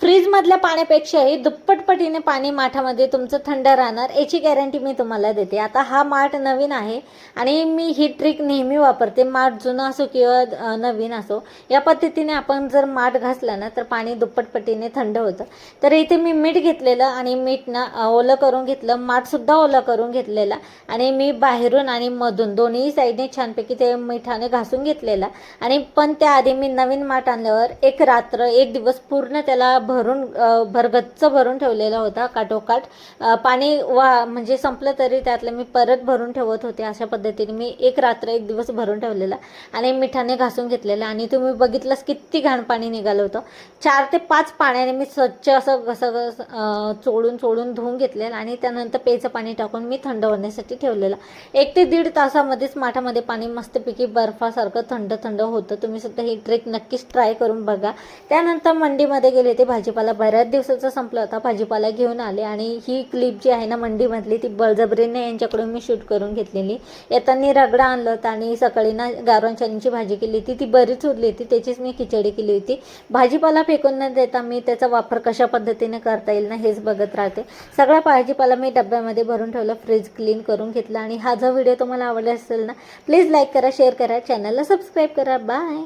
फ्रीजमधल्या पाण्यापेक्षाही दुप्पट पटीने पाणी माठामध्ये तुमचं थंड राहणार याची गॅरंटी मी तुम्हाला देते। आता हा माठ नवीन आहे आणि मी ही ट्रिक नेहमी वापरते, माठ जुना असो किंवा नवीन असो। या पद्धतीने आपण जर माठ घासला ना तर पाणी दुप्पट पटीने थंड होतं। तर इथे मी मीठ घेतलेलं आणि मीठ ना ओलं करून घेतलं, माठसुद्धा ओला करून घेतलेला आणि मी बाहेरून आणि मधून दोन्ही साईडने छानपैकी ते मिठाने घासून घेतलेला। आणि पण त्याआधी मी नवीन माठ आणल्यावर एक रात्र एक दिवस पूर्ण त्याला भरून भरगच्च भरून ठेवलेला होता। काठोकाठ पाणी म्हणजे संपलं तरी त्यातलं मी परत भरून ठेवत होते। अशा पद्धतीने मी एक रात्र एक दिवस भरून ठेवलेला आणि मिठाने घासून घेतलेला। आणि तुम्ही बघितलंच किती घाण पाणी निघालं होतं। 4 ते 5 पाण्याने मी स्वच्छ असं चोळून धुवून घेतलेलं आणि त्यानंतर प्यायचं पाणी टाकून मी थंड होण्यासाठी ठेवलेलं। 1 ते 1.5 तासामध्येच माठामध्ये पाणी मस्तपैकी बर्फासारखं थंड होतं। तुम्ही सुद्धा ही ट्रिक नक्कीच ट्राय करून बघा। त्यानंतर मंडीमध्ये गेले ते भाजीपाला बऱ्याच दिवसाचा संपला होता, भाजीपाला घेऊन आले आणि ही क्लिप जी आहे ना मंडीमधली ती बळजबरीने यांच्याकडून मी शूट करून घेतलेली। येताना रगडा आणलं होतं आणि सकाळी ना गावरान चण्याची भाजी केली होती, ती बरीच उरली होती, त्याचीच मी खिचडी केली होती। भाजीपाला फेकून न देता मी त्याचा वापर कशा पद्धतीने करता येईल ना हेच बघत राहते। सगळा भाजीपाला मी डब्यामध्ये भरून ठेवलं, फ्रीज क्लीन करून घेतलं। आणि हा जो व्हिडिओ तुम्हाला आवडला असेल ना प्लीज लाईक करा, शेअर करा, चॅनलला सबस्क्राईब करा। बाय।